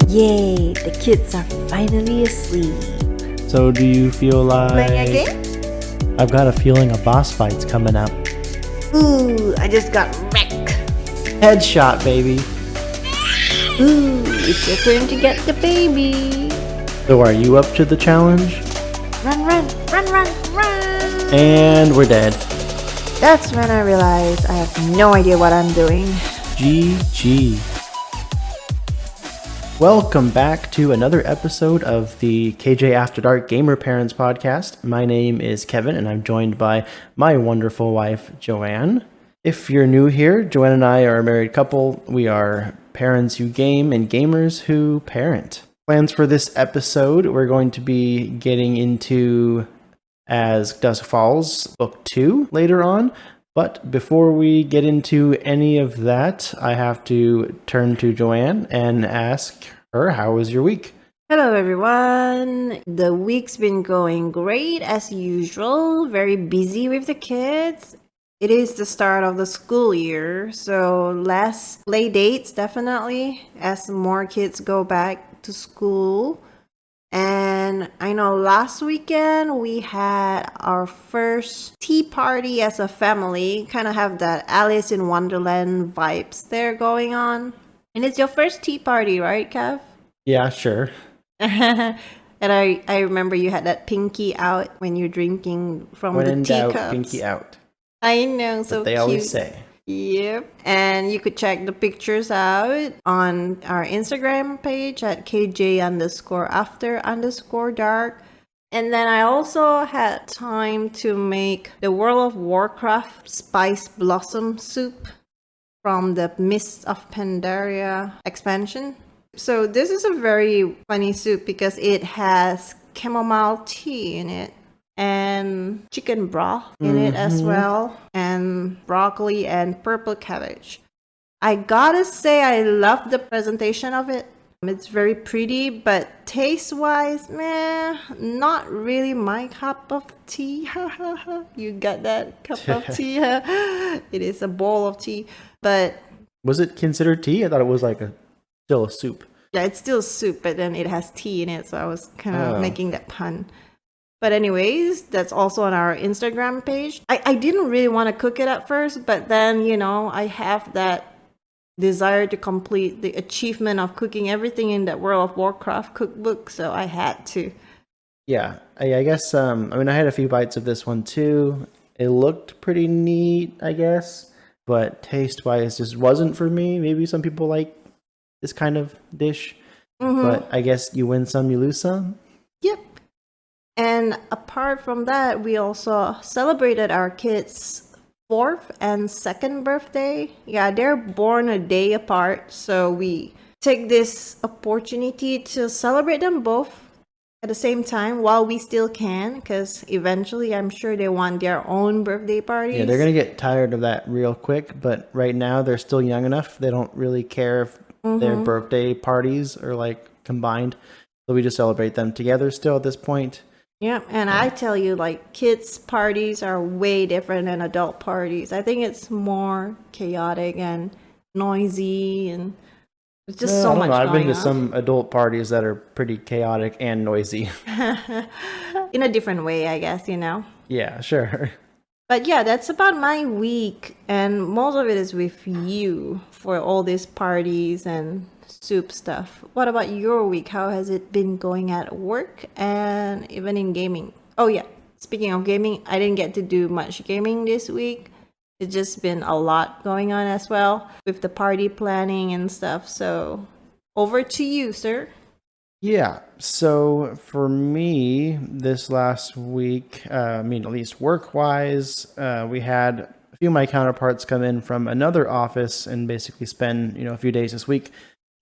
Yay, the kids are finally asleep. So do you feel like... Playing a game? I've got a feeling a boss fight's coming up. Ooh, I just got wrecked. Headshot, baby. Ooh, it's your turn to get the baby. So are you up to the challenge? Run, run, run, run, run. And we're dead. That's when I realized I have no idea what I'm doing. GG. Welcome back to another episode of the KJ After Dark Gamer Parents Podcast. My name is Kevin, and I'm joined by my wonderful wife, Joanne. If you're new here, Joanne and I are a married couple. We are parents who game and gamers who parent. Plans for this episode, we're going to be getting into as Dusk Falls Book 2 later on. But before we get into any of that, I have to turn to Joanne and ask her, how was your week? Hello everyone. The week's been going great as usual. Very busy with the kids. It is the start of the school year, so less play dates definitely as more kids go back to school. And I know last weekend we had our first tea party as a family. Kind of have that Alice in Wonderland vibes there going on. And it's your first tea party, right, Kev? Yeah, sure. And I remember you had that pinky out when you're drinking from When the in teacups. doubt, pinky out. I know, so What they cute. always say. Yep. And you could check the pictures out on our Instagram page at KJ_after_dark. And then I also had time to make the World of Warcraft Spice Blossom Soup from the Mists of Pandaria expansion. So this is a very funny soup because it has chamomile tea in it and chicken broth in it as well, and broccoli and purple cabbage. I gotta say I love the presentation of it. It's very pretty, but taste-wise, meh, not really my cup of tea. You got that cup of tea? It is a bowl of tea, but... Was it considered tea? I thought it was like still a soup. Yeah, it's still soup, but then it has tea in it, so I was kind of making that pun. But anyways, that's also on our Instagram page. I didn't really want to cook it at first, but then, you know, I have that desire to complete the achievement of cooking everything in that World of Warcraft cookbook, so I had to. Yeah, I guess, I had a few bites of this one too. It looked pretty neat, I guess, but taste-wise just wasn't for me. Maybe some people like this kind of dish, but I guess you win some, you lose some. Yep. And apart from that, we also celebrated our kids' 4th and 2nd birthday. Yeah, they're born a day apart, so we take this opportunity to celebrate them both at the same time while we still can, because eventually I'm sure they want their own birthday parties. Yeah, they're going to get tired of that real quick, but right now they're still young enough. They don't really care if their birthday parties are like combined. So we just celebrate them together still at this point. Yeah, and I tell you, like, kids' parties are way different than adult parties. I think it's more chaotic and noisy, and it's just so much I've been to going on. some adult parties that are pretty chaotic and noisy. In a different way, I guess, you know? Yeah, sure. But yeah, that's about my week, and most of it is with you for all these parties and soup stuff. What about your week? How has it been going at work and even in gaming? Oh yeah, speaking of gaming, I didn't get to do much gaming this week. It's just been a lot going on as well with the party planning and stuff. So over to you, sir. Yeah, so for me, this last week, at least work-wise, we had a few of my counterparts come in from another office and basically spend, a few days this week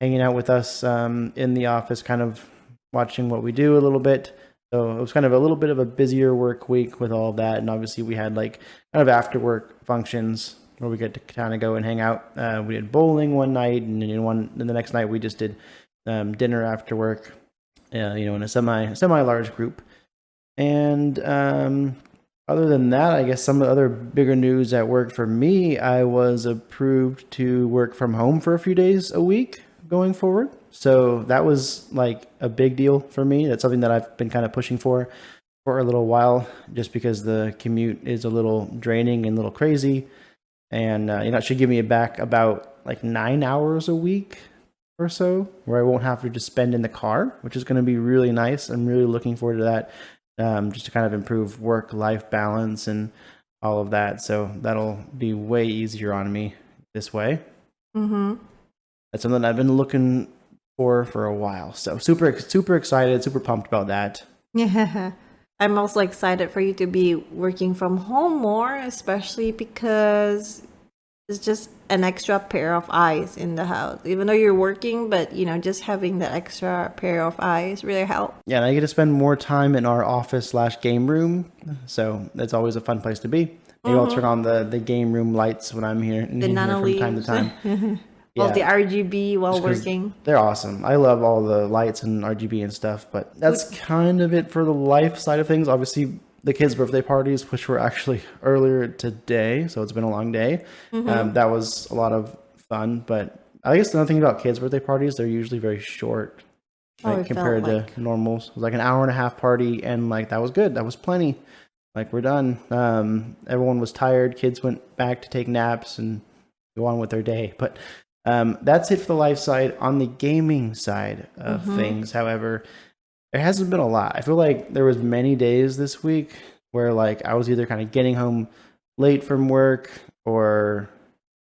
hanging out with us in the office, kind of watching what we do a little bit. So it was kind of a little bit of a busier work week with all of that. And obviously we had like kind of after work functions where we get to kind of go and hang out. We did bowling one night, and then the next night we just did dinner after work, in a semi-large group. And other than that, I guess some of the other bigger news at work for me, I was approved to work from home for a few days a week going forward. So that was like a big deal for me. That's something that I've been kind of pushing for a little while, just because the commute is a little draining and a little crazy. And it should give me back about like 9 hours a week or so, where I won't have to just spend in the car, which is going to be really nice. I'm really looking forward to that, just to kind of improve work-life balance and all of that. So that'll be way easier on me this way. Mm-hmm. That's something I've been looking for a while. So super excited, super pumped about that. Yeah. I'm also excited for you to be working from home more, especially because it's just an extra pair of eyes in the house. Even though you're working, but just having that extra pair of eyes really help. Yeah, and I get to spend more time in our office/game room, so that's always a fun place to be. Maybe I'll turn on the game room lights when I'm here The nano from time to time. Well, the Yeah, RGB while just 'cause working. they're awesome. I love all the lights and RGB and stuff, but that's kind of it for the life side of things. Obviously, the kids' birthday parties, which were actually earlier today, so it's been a long day. That was a lot of fun, but I guess the other thing about kids' birthday parties, they're usually very short, like It compared felt to like. normals. It was like an hour and a half party, and like that was good. That was plenty. Like we're done. Everyone was tired. Kids went back to take naps and go on with their day. But that's it for the life side. On the gaming side of things, however, there hasn't been a lot. I feel like there was many days this week where like I was either kind of getting home late from work, or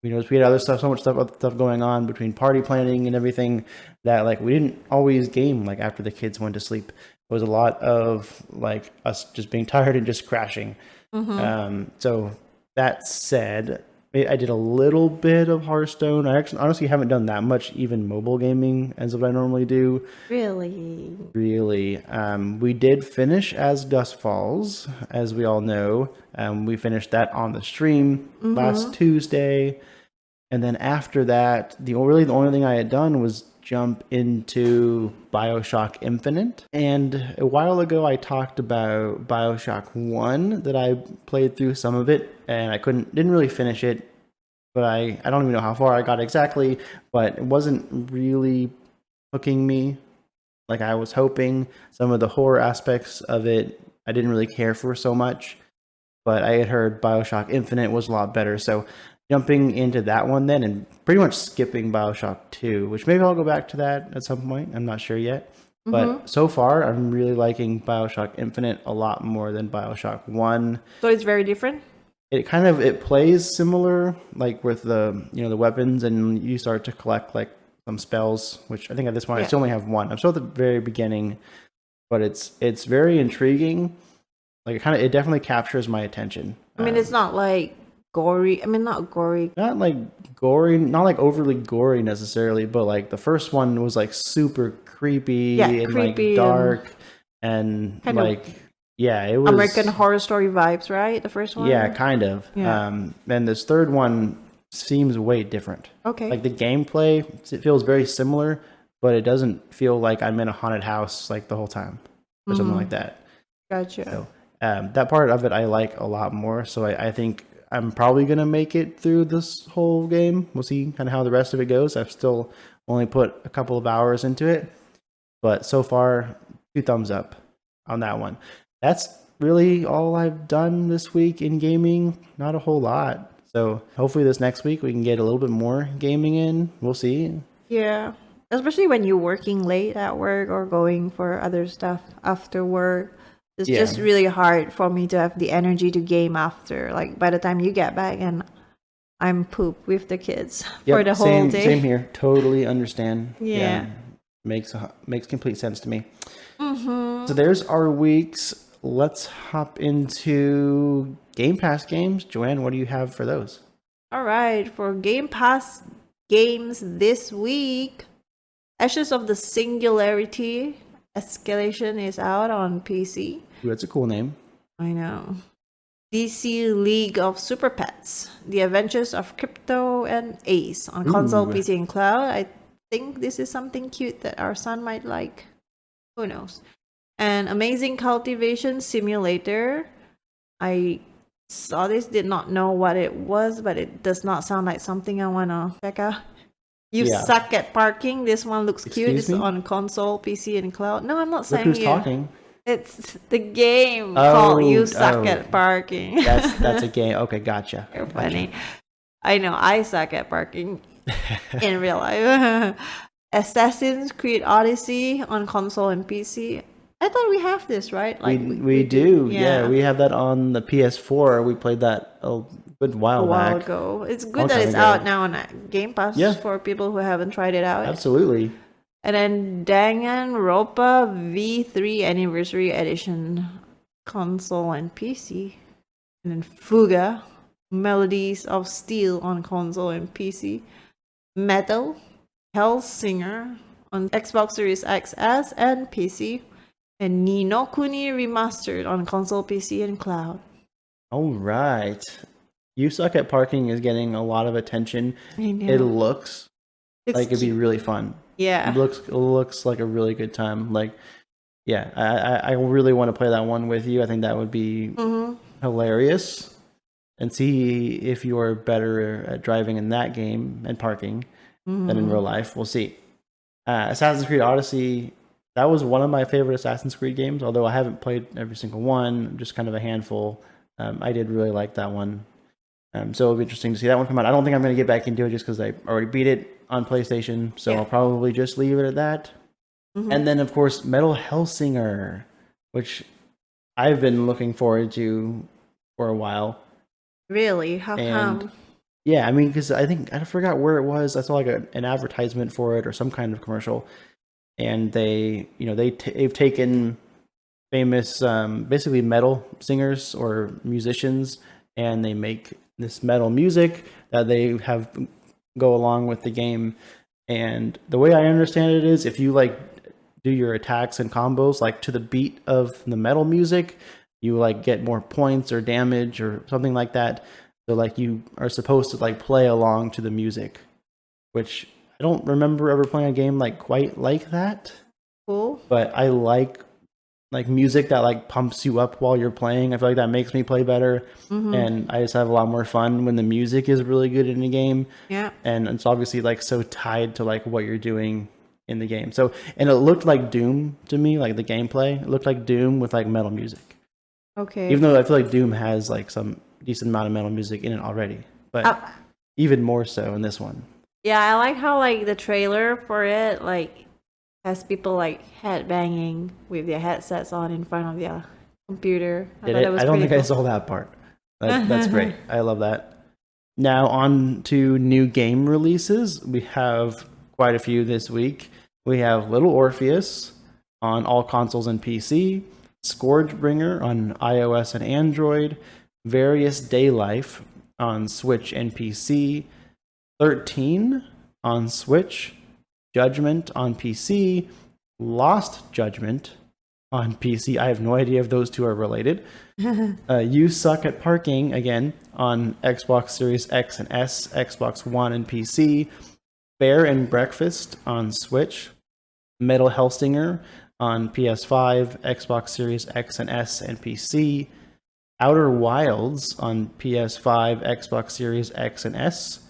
we had other stuff, so much stuff going on between party planning and everything, that like we didn't always game like after the kids went to sleep. It was a lot of like us just being tired and just crashing. So that said, I did a little bit of Hearthstone. I actually honestly haven't done that much even mobile gaming as what I normally do. Really? Really. We did finish as Dusk Falls, as we all know. We finished that on the stream last Tuesday. And then after that, the only thing I had done was jump into BioShock Infinite. And a while ago, I talked about BioShock 1, that I played through some of it, and I didn't really finish it. But I don't even know how far I got exactly, but it wasn't really hooking me like I was hoping. Some of the horror aspects of it, I didn't really care for so much. But I had heard BioShock Infinite was a lot better, so jumping into that one then, and pretty much skipping BioShock 2, which maybe I'll go back to that at some point. I'm not sure yet. But so far, I'm really liking BioShock Infinite a lot more than BioShock 1. So it's very different? It plays similar, like with the weapons, and you start to collect like some spells, which I think at this point I still only have one. I'm still at the very beginning, but it's very intriguing. Like it definitely captures my attention. I mean, it's not like gory. I mean, not gory. Not like gory, not like overly gory necessarily, but like the first one was like super creepy and creepy like dark and kind of like it was American Horror Story vibes, right? The first one? Yeah, kind of. Yeah. And this third one seems way different. Okay. Like the gameplay, it feels very similar, but it doesn't feel like I'm in a haunted house like the whole time or something like that. Gotcha. So that part of it I like a lot more. So I think I'm probably going to make it through this whole game. We'll see kind of how the rest of it goes. I've still only put a couple of hours into it, but so far, 2 thumbs up on that one. That's really all I've done this week in gaming. Not a whole lot. So hopefully this next week we can get a little bit more gaming in. We'll see. Yeah. Especially when you're working late at work or going for other stuff after work. It's just really hard for me to have the energy to game after. Like by the time you get back and I'm pooped with the kids for the whole day. Same here. Totally understand. Yeah. Makes complete sense to me. So there's our weeks. Let's hop into Game Pass games. Joanne, what do you have for those? All right. For Game Pass games this week, Ashes of the Singularity Escalation is out on PC. Ooh, that's a cool name. I know. DC League of Super Pets, The Adventures of Crypto and Ace on console, PC, and cloud. I think this is something cute that our son might like. Who knows? And Amazing Cultivation Simulator. I saw this, did not know what it was, but it does not sound like something I want to check out. You Yeah. suck at parking. This one looks cute. Excuse It's me? on console, PC, and cloud. No, I'm not Look saying who's you. talking. It's the game called You Suck Oh. at Parking. That's a game. Okay, gotcha. You're Gotcha. funny. I know I suck at parking in real life. Assassin's Creed Odyssey on console and PC. I thought we have this, right? Like we do. Yeah, we have that on the PS4. We played that a good while a while back. ago. It's Long good that time it's ago. out now on Game Pass Yeah. for people who haven't tried it out. Absolutely. And then Danganronpa V3 Anniversary Edition console and PC. And then Fuga Melodies of Steel on console and PC. Metal Hellsinger on Xbox Series XS and PC. And Ni no Kuni Remastered on console, PC, and cloud. All right. You Suck at Parking is getting a lot of attention. I know. It looks It's like it'd be really fun. Yeah. It looks like a really good time. Like, yeah, I really want to play that one with you. I think that would be hilarious. And see if you're better at driving in that game and parking than in real life. We'll see. Assassin's Creed Odyssey, that was one of my favorite Assassin's Creed games, although I haven't played every single one, just kind of a handful. I did really like that one. So it'll be interesting to see that one come out. I don't think I'm going to get back into it just because I already beat it on PlayStation, so I'll probably just leave it at that. And then, of course, Metal Hellsinger, which I've been looking forward to for a while. Really? How come? Yeah, I mean, because I forgot where it was. I saw like an advertisement for it or some kind of commercial, and they've taken famous, basically metal singers or musicians, and they make this metal music that they have go along with the game. And the way I understand it is, if you like do your attacks and combos like to the beat of the metal music, you like get more points or damage or something like that. So like you are supposed to like play along to the music, which I don't remember ever playing a game like quite like that. Cool. But I like music that like pumps you up while you're playing. I feel like that makes me play better, and I just have a lot more fun when the music is really good in a game. Yeah. And it's obviously like so tied to like what you're doing in the game. So, and it looked like Doom to me, like the gameplay. It looked like Doom with like metal music. Okay. Even though I feel like Doom has like some decent amount of metal music in it already, but even more so in this one. Yeah, I like how like the trailer for it like has people like headbanging with their headsets on in front of their computer. I don't think I saw that part. That's great. I love that. Now on to new game releases. We have quite a few this week. We have Little Orpheus on all consoles and PC, Scourgebringer on iOS and Android, Various Daylife on Switch and PC, 13 on Switch, Judgment on PC, Lost Judgment on PC. I have no idea if those two are related. You Suck at Parking, again, on Xbox Series X and S, Xbox One and PC, Bear and Breakfast on Switch, Metal Hellsinger on PS5, Xbox Series X and S and PC, Outer Wilds on PS5, Xbox Series X and S,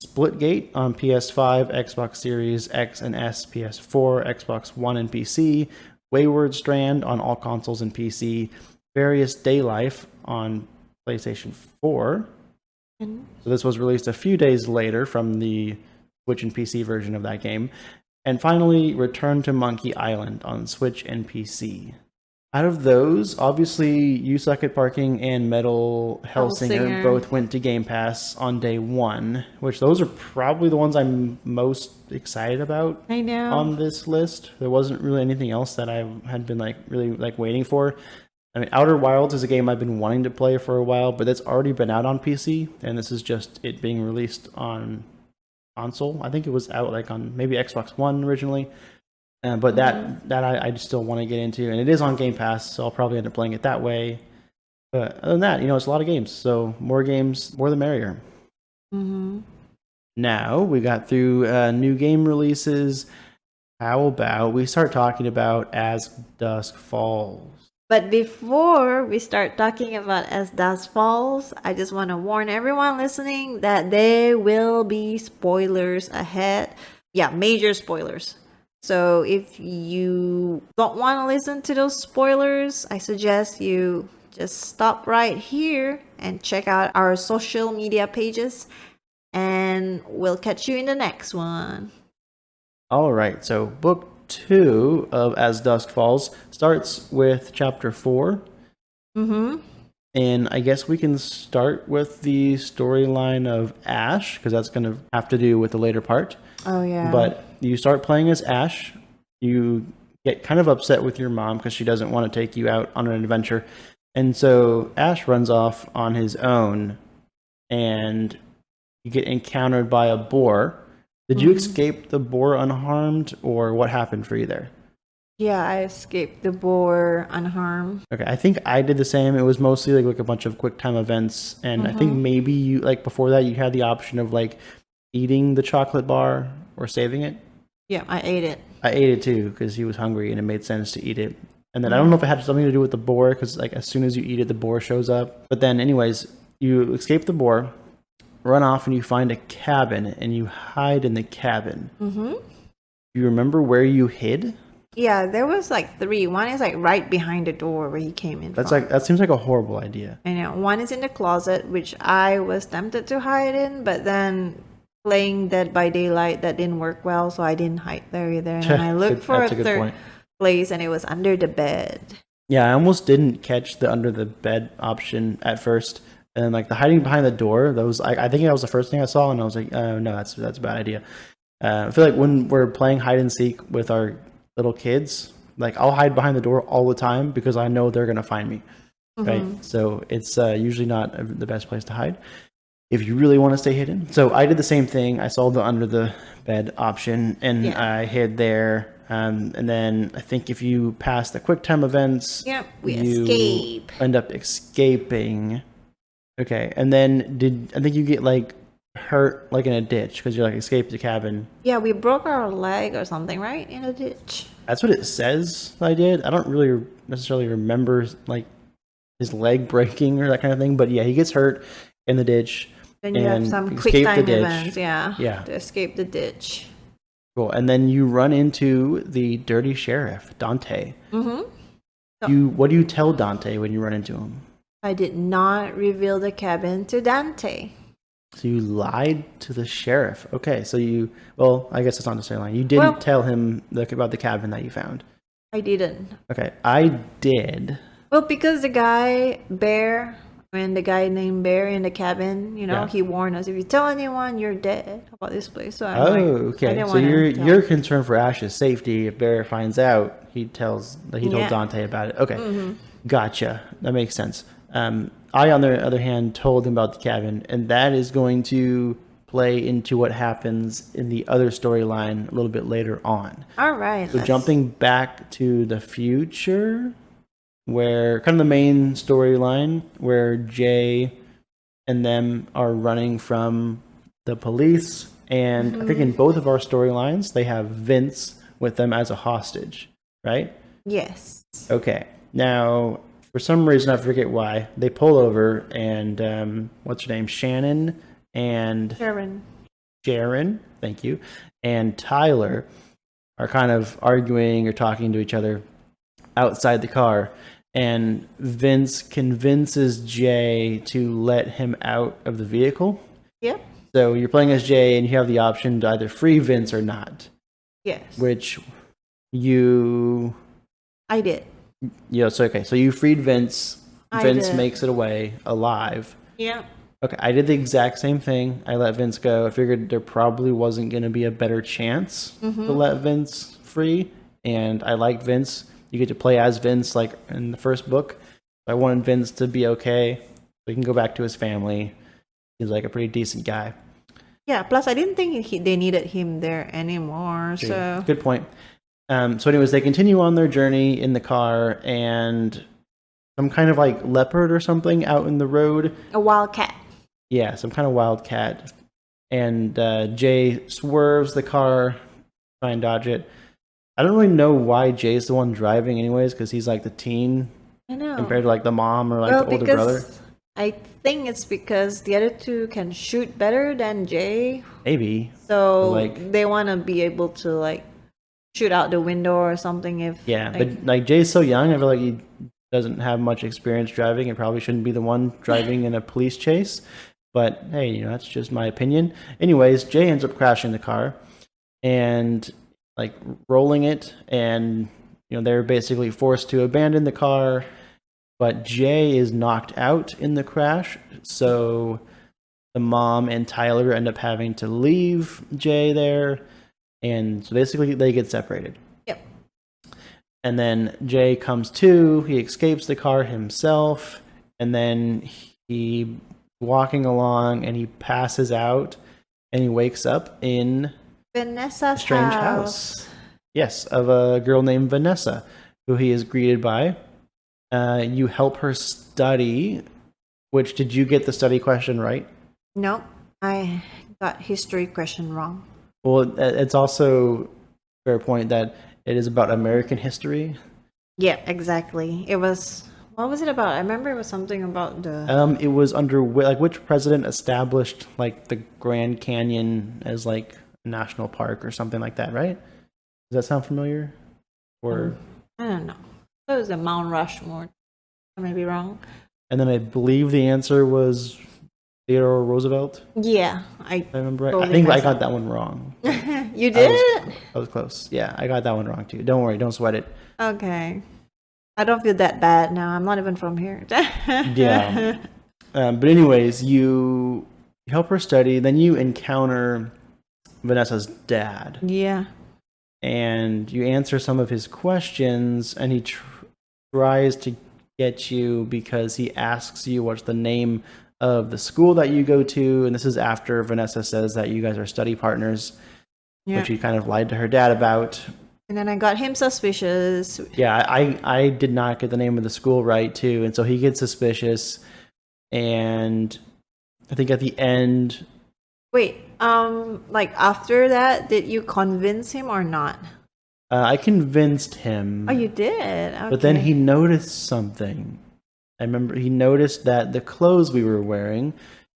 Splitgate on PS5, Xbox Series X and S, PS4, Xbox One and PC, Wayward Strand on all consoles and PC, Various Daylife on PlayStation 4. So this was released a few days later from the Switch and PC version of that game. And finally, Return to Monkey Island on Switch and PC. Out of those, obviously, You Suck at Parking and Metal Hellsinger both went to Game Pass on day one, which those are probably the ones I'm most excited about on this list. There wasn't really anything else that I had been like really like waiting for. I mean, Outer Wilds is a game I've been wanting to play for a while, but it's already been out on PC, and this is just it being released on console. I think it was out like on maybe Xbox One originally. But that I just still want to get into, and it is on Game Pass, so I'll probably end up playing it that way. But other than that, it's a lot of games, so more games, more the merrier. Now we got through new game releases. How about we start talking about As Dusk Falls? But before we start talking about As Dusk Falls, I just want to warn everyone listening that there will be spoilers ahead. Yeah, major spoilers. So if you don't want to listen to those spoilers, I suggest you just stop right here and check out our social media pages. And we'll catch you in the next one. All right, so book 2 of As Dusk Falls starts with chapter 4. Mm-hmm. And I guess we can start with the storyline of Ash, because that's going to have to do with the later part. Oh, yeah. But you start playing as Ash. You get kind of upset with your mom because she doesn't want to take you out on an adventure. And so Ash runs off on his own, and you get encountered by a boar. Did you escape the boar unharmed, or what happened for you there? Yeah, I escaped the boar unharmed. Okay, I think I did the same. It was mostly like a bunch of quick time events, and I think maybe you like before that you had the option of like eating the chocolate bar or saving it. Yeah, I ate it. I ate it too because he was hungry and it made sense to eat it. And then I don't know if it had something to do with the boar because like as soon as you eat it, the boar shows up. But then, anyways, you escape the boar, run off, and you find a cabin and you hide in the cabin. Mm-hmm. You remember where you hid? Yeah, there was like 3. One is like right behind the door where he came in. That's from. like that seems like a horrible idea. I know. One is in the closet, which I was tempted to hide in, but then playing Dead by Daylight that didn't work well, so I didn't hide there either. And then I looked for a third place, and it was under the bed. Yeah, I almost didn't catch the under the bed option at first, and then like the hiding behind the door. That was I think that was the first thing I saw, and I was like, oh no, that's a bad idea. I feel like when we're playing hide and seek with our little kids, like I'll hide behind the door all the time because I know they're gonna find me, right? So it's usually not the best place to hide if you really want to stay hidden. So I did the same thing. I saw the under the bed option and I hid there. And then I think if you pass the quick time events, we you escape. End up escaping. Okay, and then I think you get like hurt like in a ditch because you're like escaped the cabin. Yeah, we broke our leg or something, right? In a ditch. That's what it says I did. I don't really necessarily remember like his leg breaking or that kind of thing, but yeah, he gets hurt in the ditch. Then you have some quick time events, to escape the ditch. Cool. And then you run into the dirty sheriff, Dante. What do you tell Dante when you run into him? I did not reveal the cabin to Dante. So you lied to the sheriff. Okay, so I guess it's not necessarily lying. You didn't tell him about the cabin that you found. I didn't. Okay, I did. Well, because the guy named Bear in the cabin, he warned us, if you tell anyone, you're dead about this place. So okay. So you're concerned for Ash's safety. If Bear finds out, he told Dante about it. Okay, gotcha. That makes sense. I, on the other hand, told him about the cabin, and that is going to play into what happens in the other storyline a little bit later on. All right. So jumping back to the future, where kind of the main storyline, where Jay and them are running from the police, and I think in both of our storylines, they have Vince with them as a hostage, right? Yes. Okay. Now, for some reason, I forget why, they pull over and what's her name? Shannon and Sharon, thank you, and Tyler are kind of arguing or talking to each other outside the car, and Vince convinces Jay to let him out of the vehicle. Yep. So you're playing as Jay, and you have the option to either free Vince or not. Yes. Which I did. Yeah, so okay, so you freed Vince. Vince makes it away alive. Yeah. Okay, I did the exact same thing. I let Vince go. I figured there probably wasn't going to be a better chance to let Vince free, and I like Vince. You get to play as Vince like in the first book. I wanted Vince to be okay, so he can go back to his family. He's like a pretty decent guy. Yeah, plus I didn't think they needed him there anymore. Dude, so good point. So anyways, they continue on their journey in the car, and some kind of like leopard or something out in the road. A wildcat. Yeah, some kind of wildcat. And Jay swerves the car, try and dodge it. I don't really know why Jay's the one driving anyways, because he's like the teen I know. compared to like the mom or like Well, the older brother? because I think it's because the other two can shoot better than Jay. Maybe. So Like- they want to be able to like shoot out the window or something if Yeah, like, but like Jay's so young, I feel like he doesn't have much experience driving and probably shouldn't be the one driving in a police chase. But hey, you know, that's just my opinion. Anyways, Jay ends up crashing the car and like rolling it, and you know, they're basically forced to abandon the car. But Jay is knocked out in the crash, so the mom and Tyler end up having to leave Jay there, and so basically they get separated. yep. And then Jay comes to, he escapes the car himself, and then he walking along and he passes out and he wakes up in Vanessa's a strange house. Yes, of a girl named Vanessa, who he is greeted by. You help her study, which did you get the study question right? Nope. I got history question wrong. Well, it's also a fair point that it is about American history. Yeah, exactly. It was, what was it about? I remember it was something about the It was under like which president established like the Grand Canyon as like a national park or something like that, right? Does that sound familiar? Or I don't know. It was the Mount Rushmore. I may be wrong. and then I believe the answer was Theodore Roosevelt. Yeah, I If I remember right. I totally think I messed got up. that one wrong. You did? I was close. Yeah, I got that one wrong too. Don't worry, don't sweat it. Okay. I don't feel that bad now. I'm not even from here. Yeah. But anyways, you help her study, then you encounter Vanessa's dad, Yeah. and you answer some of his questions, and he tries to get you because he asks you what's the name of the school that you go to, and this is after Vanessa says that you guys are study partners, Yeah. which he kind of lied to her dad about. And then I got him suspicious. Yeah, I did not get the name of the school right too, and so he gets suspicious, and I think at the end, Wait, like after that, did you convince him or not? I convinced him. Oh, you did. Okay. But then he noticed something. I remember he noticed that the clothes we were wearing,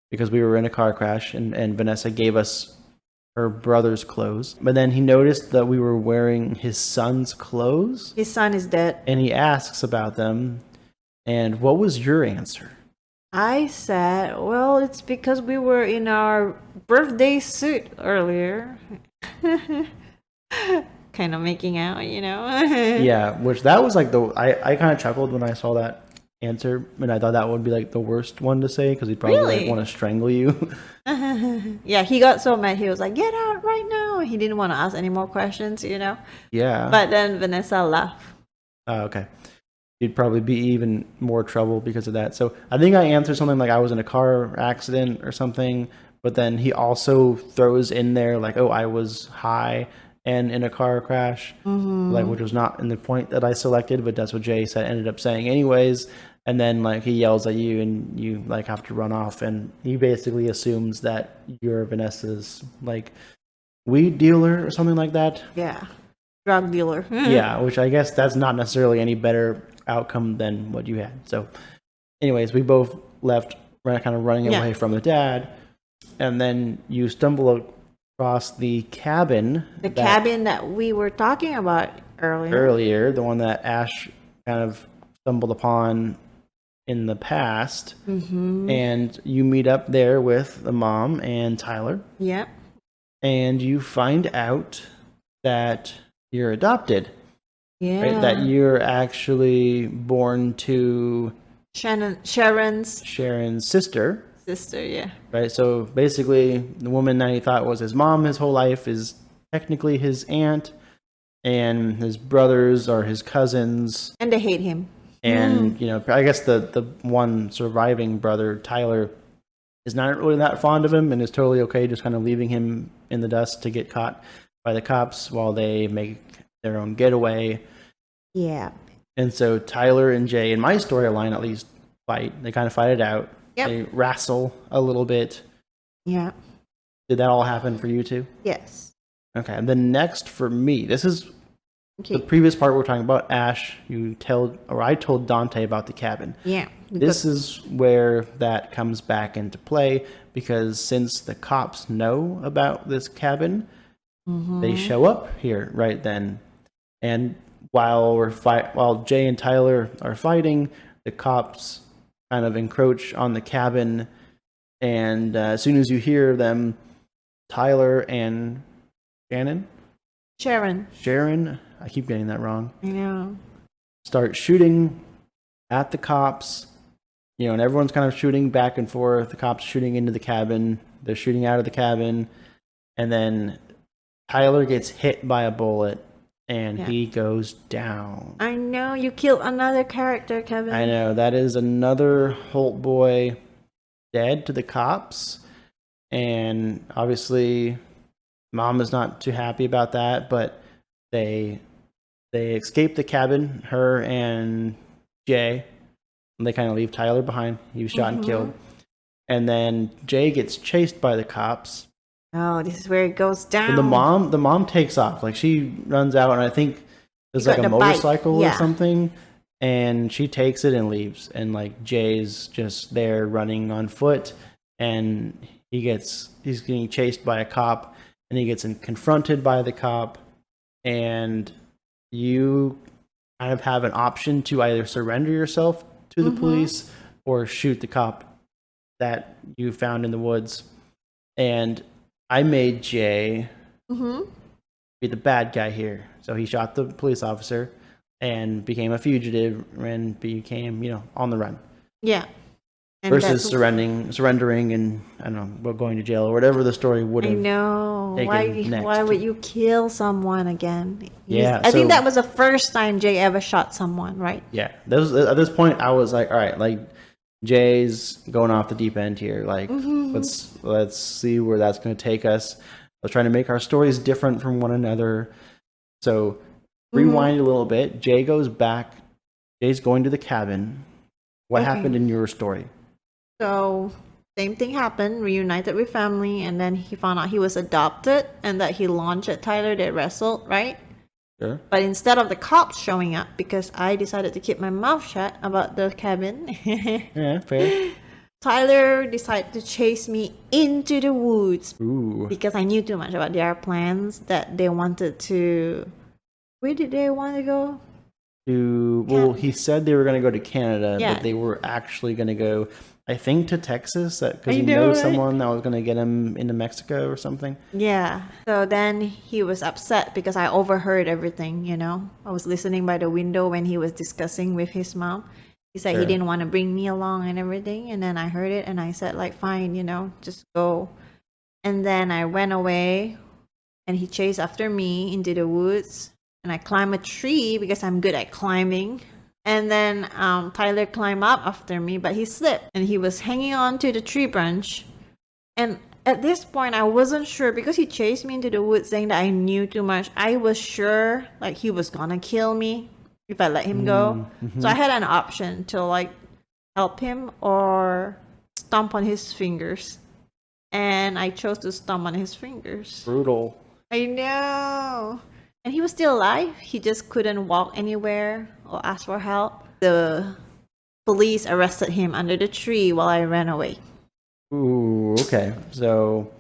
because we were in a car crash, and Vanessa gave us her brother's clothes. But then he noticed that we were wearing his son's clothes, His son is dead. and he asks about them. And what was your answer? I said, well, it's because we were in our birthday suit earlier. Kind of making out, you know? Yeah, which that was like I kind of chuckled when I saw that answer, and I thought that would be like the worst one to say because he'd probably like, Really? want to strangle you. Yeah, he got so mad. He was like, get out right now. He didn't want to ask any more questions, you know? Yeah. But then Vanessa laughed. Oh, okay. You'd probably be even more trouble because of that. So I think I answered something like I was in a car accident or something, but then he also throws in there like, oh, I was high and in a car crash, like which was not in the point that I selected, but that's what Jay said ended up saying anyways. And then like he yells at you and you like have to run off, and he basically assumes that you're Vanessa's like weed dealer or something like that. Yeah. Drug dealer. Yeah, which I guess that's not necessarily any better outcome than what you had. So anyways, we both left kind of running Yeah. away from the dad, and then you stumble across the cabin The cabin that we were talking about earlier. the one that Ash kind of stumbled upon in the past. And you meet up there with the mom and Tyler, Yep. and you find out that you're adopted. Yeah. Right? That you're actually born to Sharon's Sharon's sister, sister, yeah. right? So basically, the woman that he thought was his mom his whole life is technically his aunt, and his brothers are his cousins. And they hate him. And you know, I guess the one surviving brother, Tyler, is not really that fond of him and is totally okay just kind of leaving him in the dust to get caught by the cops while they make their own getaway. Yeah. And so Tyler and Jay, in my storyline at least, fight. They kind of fight it out. Yep. They wrestle a little bit. Yeah. Did that all happen for you too? Yes. Okay. And then next for me, this is Okay. The previous part we're talking about, Ash, I told Dante about the cabin. Yeah. This is where that comes back into play, because since the cops know about this cabin, they show up here right then. And while Jay and Tyler are fighting, the cops kind of encroach on the cabin, and as soon as you hear them, Tyler and Sharon, I keep getting that wrong, I know. start shooting at the cops, and everyone's kind of shooting back and forth. The cops shooting into the cabin, they're shooting out of the cabin, and then Tyler gets hit by a bullet and he goes down. I know, you killed another character, Kevin. I know, that is another Holt boy dead to the cops, and obviously Mom is not too happy about that, but they escape the cabin, her and Jay, and they kind of leave Tyler behind. He was shot and killed. And then Jay gets chased by the cops. Oh, this is where it goes down. And the mom takes off. Like, she runs out, and I think there's like a motorcycle or something, and she takes it and leaves. And like, Jay's just there running on foot, and he's getting chased by a cop, and he gets confronted by the cop, and you kind of have an option to either surrender yourself to the police or shoot the cop that you found in the woods. And I made Jay be the bad guy here. So he shot the police officer and became a fugitive and became, on the run. Yeah. And versus surrendering and, I don't know, going to jail or whatever the story would have. I know. Next. Why would you kill someone again? I think that was the first time Jay ever shot someone, right? Yeah. At this point, I was like, all right, like, Jay's going off the deep end here. Like, let's see where that's going to take us. Let's try to make our stories different from one another. So rewind a little bit. Jay goes back. Jay's going to the cabin. What happened in your story? So same thing happened. Reunited with family, and then he found out he was adopted, and that he launched at Tyler. They wrestled, right? Sure. But instead of the cops showing up, because I decided to keep my mouth shut about the cabin, yeah, fair. Tyler decided to chase me into the woods. Ooh. Because I knew too much about their plans that they wanted to. Where did they want to go? Well, he said they were going to go to Canada, but they were actually going to go, I think, to Texas, because he knows someone that was going to get him into Mexico or something. Yeah. So then he was upset because I overheard everything, I was listening by the window when he was discussing with his mom. He said he didn't want to bring me along and everything. And then I heard it and I said, like, fine, just go. And then I went away and he chased after me into the woods. And I climbed a tree because I'm good at climbing. And then Tyler climbed up after me, but he slipped. And he was hanging on to the tree branch. And at this point, I wasn't sure because he chased me into the woods saying that I knew too much. I was sure like he was going to kill me if I let him go. So I had an option to like help him or stomp on his fingers. And I chose to stomp on his fingers. Brutal. I know. And he was still alive. He just couldn't walk anywhere or ask for help. The police arrested him under the tree while I ran away. Ooh, okay. So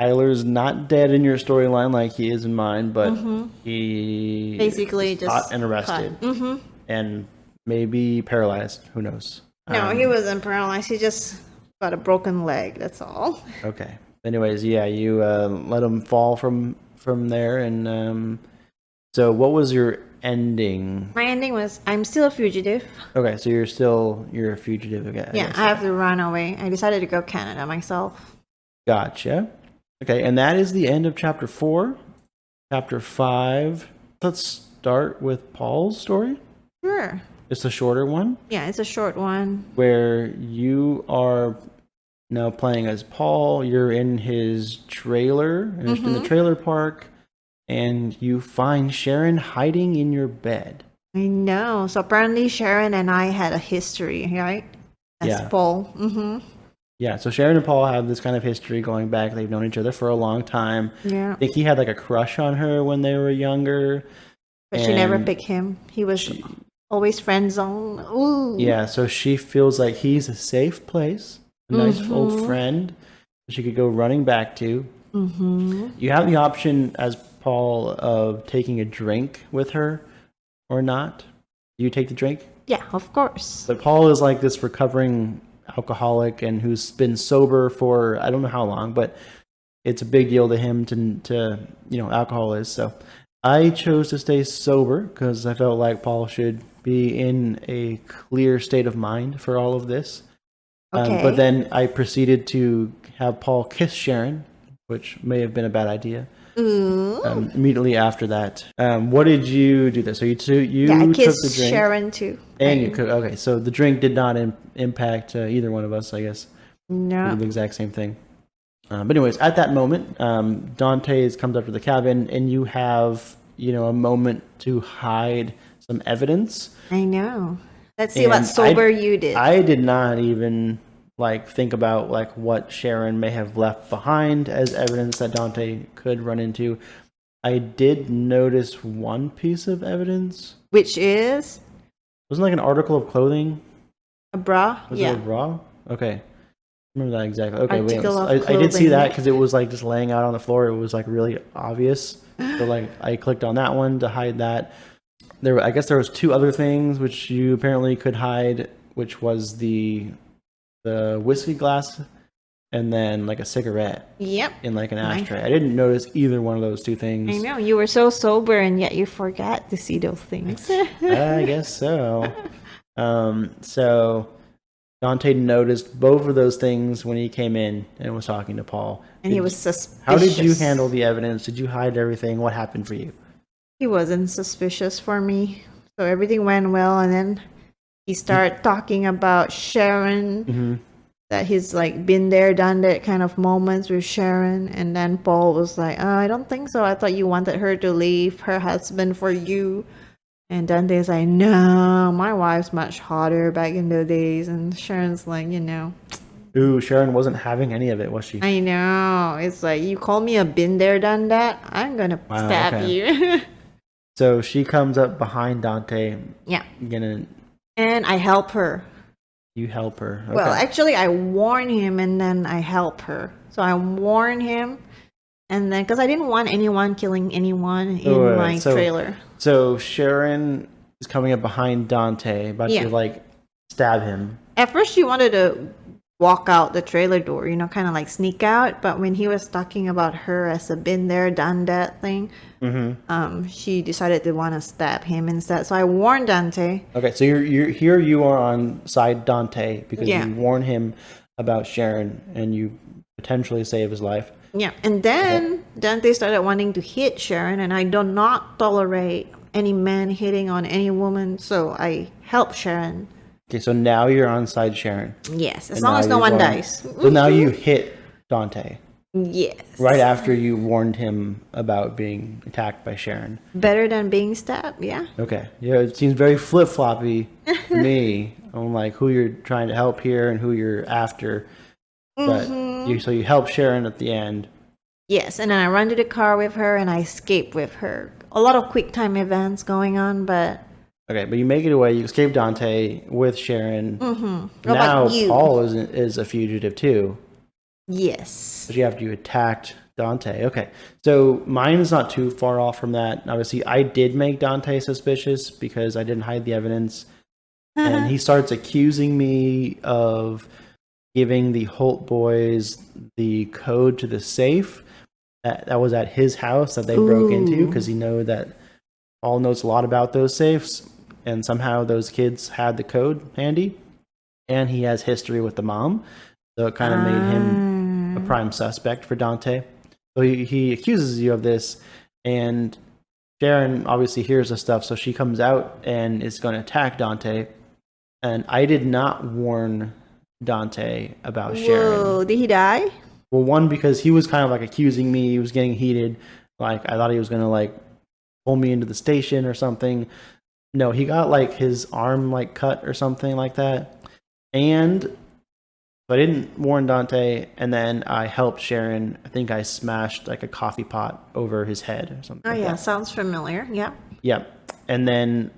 Tyler's not dead in your storyline like he is in mine, but he basically just caught and arrested. And maybe paralyzed. Who knows? No, he wasn't paralyzed. He just got a broken leg. That's all. Okay. Anyways, yeah, you let him fall from there, and so what was your ending? My ending was I'm still a fugitive. Okay, so you're a fugitive again. Yeah, I have to run away. I decided to go Canada myself. Gotcha. Okay, and that is the end of chapter 4. Chapter 5. Let's start with Paul's story. Sure. It's a shorter one. Yeah, it's a short one. Where you are now playing as Paul. You're in his trailer, in the trailer park, and you find Sharon hiding in your bed. I know. So apparently Sharon and I had a history, right? As Paul. Yeah, so Sharon and Paul have this kind of history going back. They've known each other for a long time. Yeah. I think he had like a crush on her when they were younger. But she never picked him. He was always friend zone. Ooh. Yeah, so she feels like he's a safe place, a nice old friend that she could go running back to. You have the option as Paul of taking a drink with her or not. Do you take the drink? Yeah, of course. But Paul is like this recovering alcoholic and who's been sober for I don't know how long, but it's a big deal to him to alcohol is. So I chose to stay sober because I felt like Paul should be in a clear state of mind for all of this. Okay. But then I proceeded to have Paul kiss Sharon, which may have been a bad idea. Immediately after that, what did you do? So you I took the kissed drink, Sharon too. and you could. Okay, so the drink did not impact either one of us, I guess. No. We did the exact same thing. But anyways, at that moment, Dante comes up to the cabin, and you have a moment to hide some evidence. I know. Let's see what sober you did. I did not even think about what Sharon may have left behind as evidence that Dante could run into. I did notice one piece of evidence, which is wasn't like an article of clothing. A bra. Was it a bra? Okay, remember that exactly. Okay, I did see that because it was just laying out on the floor. It was really obvious. So I clicked on that one to hide that. I guess there was two other things which you apparently could hide, which was the whiskey glass and then a cigarette. Yep. In an ashtray. I didn't notice either one of those two things. I know, you were so sober and yet you forgot to see those things. I guess so. So Dante noticed both of those things when he came in and was talking to Paul. And he was suspicious. How did you handle the evidence? Did you hide everything? What happened for you? He wasn't suspicious for me. So everything went well, and then he started talking about Sharon, that he's been there, done that kind of moments with Sharon. And then Paul was like, oh, I don't think so. I thought you wanted her to leave her husband for you. And Dante's like, no, my wife's much hotter back in the days. And Sharon's like, Ooh, Sharon wasn't having any of it, was she? I know. It's like, you call me a been there, done that, I'm going to stab you. So she comes up behind Dante. Yeah. And I help her. You help her. Okay. Well, actually, I warn him and then I help her. So I warn him, and then because I didn't want anyone killing anyone in my trailer. So Sharon is coming up behind Dante, about to stab him. At first, she wanted to walk out the trailer door, kind of sneak out. But when he was talking about her as a been there, done that thing, she decided to want to stab him instead. So I warned Dante. Okay, so you're here. You are on side Dante because you warn him about Sharon and you potentially save his life. Yeah, and then Dante started wanting to hit Sharon, and I do not tolerate any man hitting on any woman, so I help Sharon. Okay, so now you're on side Sharon. Yes, as long as no one dies. So now you hit Dante. Yes. Right after you warned him about being attacked by Sharon. Better than being stabbed, yeah. Okay. Yeah, it seems very flip-floppy to me on who you're trying to help here and who you're after. But so you help Sharon at the end. Yes, and then I run to the car with her and I escape with her. A lot of quick time events going on, but... Okay, but you make it away. You escape Dante with Sharon. What now about you? Paul is a fugitive too. Yes. But after you attacked Dante. Okay, so mine is not too far off from that. Obviously, I did make Dante suspicious because I didn't hide the evidence. And he starts accusing me of giving the Holt boys the code to the safe that was at his house that they broke into, because he Paul knows a lot about those safes, and somehow those kids had the code handy, and he has history with the mom, so it kind of made him a prime suspect for Dante. So he accuses you of this, and Sharon obviously hears the stuff, so she comes out and is going to attack Dante, and I did not warn Dante about Sharon. Whoa, did he die? Well, one, because he was kind of accusing me, he was getting heated, I thought he was going to pull me into the station or something. No, he got his arm cut or something like that. And I didn't warn Dante, and then I helped Sharon. I think I smashed a coffee pot over his head or something. Oh, like yeah, that. sounds familiar. Yeah. Yep. And then